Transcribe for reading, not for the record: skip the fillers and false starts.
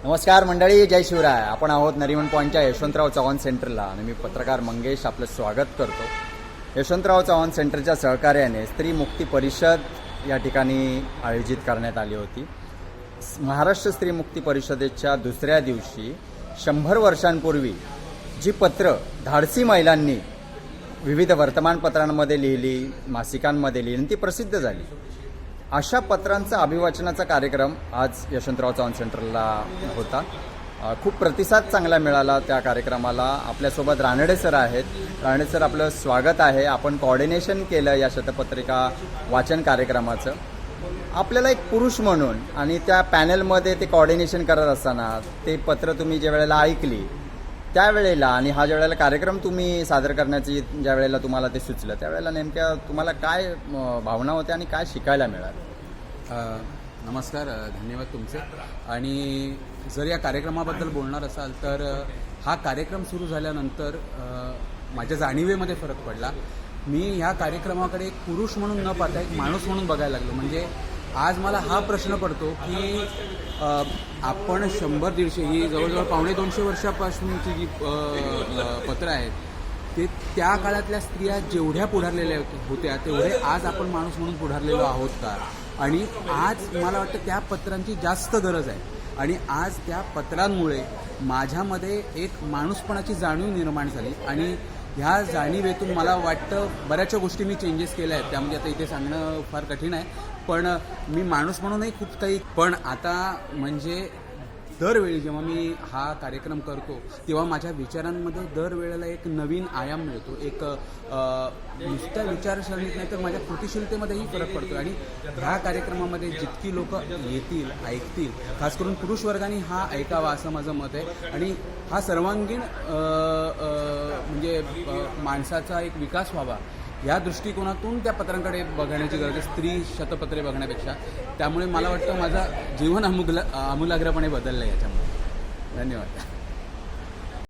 नमस्कार मंडळी, जय शिवराय. आपण आहोत नरिमन पॉईंटच्या यशवंतराव चव्हाण सेंटरला आणि मी पत्रकार मंगेश आपलं स्वागत करतो. यशवंतराव चव्हाण सेंटरच्या सहकार्याने स्त्री मुक्ती परिषद या ठिकाणी आयोजित करण्यात आली होती. महाराष्ट्र स्त्री मुक्ती परिषदेच्या दुसऱ्या दिवशी 100 वर्षांपूर्वी जी पत्र धाडसी महिलांनी विविध वर्तमानपत्रांमध्ये लिहिली, मासिकांमध्ये लिहिली आणि ती प्रसिद्ध झाली, अशा पत्रांचा अभिवाचनाचा कार्यक्रम आज यशवंतराव चव्हाण सेंटरला होता. खूप प्रतिसाद चांगला मिळाला त्या कार्यक्रमाला. आपल्यासोबत रानडे सर आहेत. रानडे सर, आपलं स्वागत आहे. आपण कोऑर्डिनेशन केलं या शतपत्रिका वाचन कार्यक्रमाचं. आपल्याला एक पुरुष म्हणून आणि त्या पॅनलमध्ये ते कोऑर्डिनेशन करत असताना ते पत्र तुम्ही ज्या वेळेला ऐकली त्यावेळेला आणि हा ज्या वेळेला कार्यक्रम तुम्ही सादर करण्याची ज्या वेळेला तुम्हाला ते सुचलं त्यावेळेला नेमक्या तुम्हाला काय भावना होत्या आणि काय शिकायला मिळालं? नमस्कार, धन्यवाद तुमचे. आणि जर या कार्यक्रमाबद्दल बोलणार असाल तर हा कार्यक्रम सुरू झाल्यानंतर माझ्या जाणीवेमध्ये फरक पडला. मी ह्या कार्यक्रमाकडे एक पुरुष म्हणून न पाहता एक माणूस म्हणून बघायला लागलो. म्हणजे आज मला हा प्रश्न पडतो की आपण 100-150 ही जवळजवळ 250 वर्षापासूनची जी पत्र आहेत ते त्या काळातल्या स्त्रिया जेवढ्या पुढारलेल्या होत्या तेवढे आज आपण माणूस म्हणून पुढारलेलो आहोत का? आणि आज मला वाटतं त्या पत्रांची जास्त गरज आहे. आणि आज त्या पत्रांमुळे माझ्यामध्ये एक माणूसपणाची जाणीव निर्माण झाली आणि ह्या जाणीवेतून मला वाटतं बऱ्याचशा गोष्टी मी चेंजेस केल्या आहेत. त्यामध्ये आता इथे सांगणं फार कठीण आहे, पण मी माणूस म्हणूनही खूप काही. पण आता म्हणजे दरवेळी जेव्हा मी हा कार्यक्रम करतो तेव्हा माझ्या विचारांमध्ये दरवेळेला एक नवीन आयाम मिळतो. एक नुसत्या विचारसरणीत नाही तर माझ्या कृतिशीलतेमध्येही फरक पडतो. आणि ह्या कार्यक्रमामध्ये जितकी लोक येतील, ऐकतील, खास करून पुरुष वर्गाने हा ऐकावा असं माझं मत आहे. आणि हा सर्वांगीण म्हणजे माणसाचा एक विकास व्हावा या दृष्टिकोनातून त्या पत्रांकडे बघण्याची गरज आहे, स्त्री शतपत्रे बघण्यापेक्षा. त्यामुळे मला वाटतं माझं जीवन आमूलाग्रपणे बदललं आहे याच्यामुळे. धन्यवाद.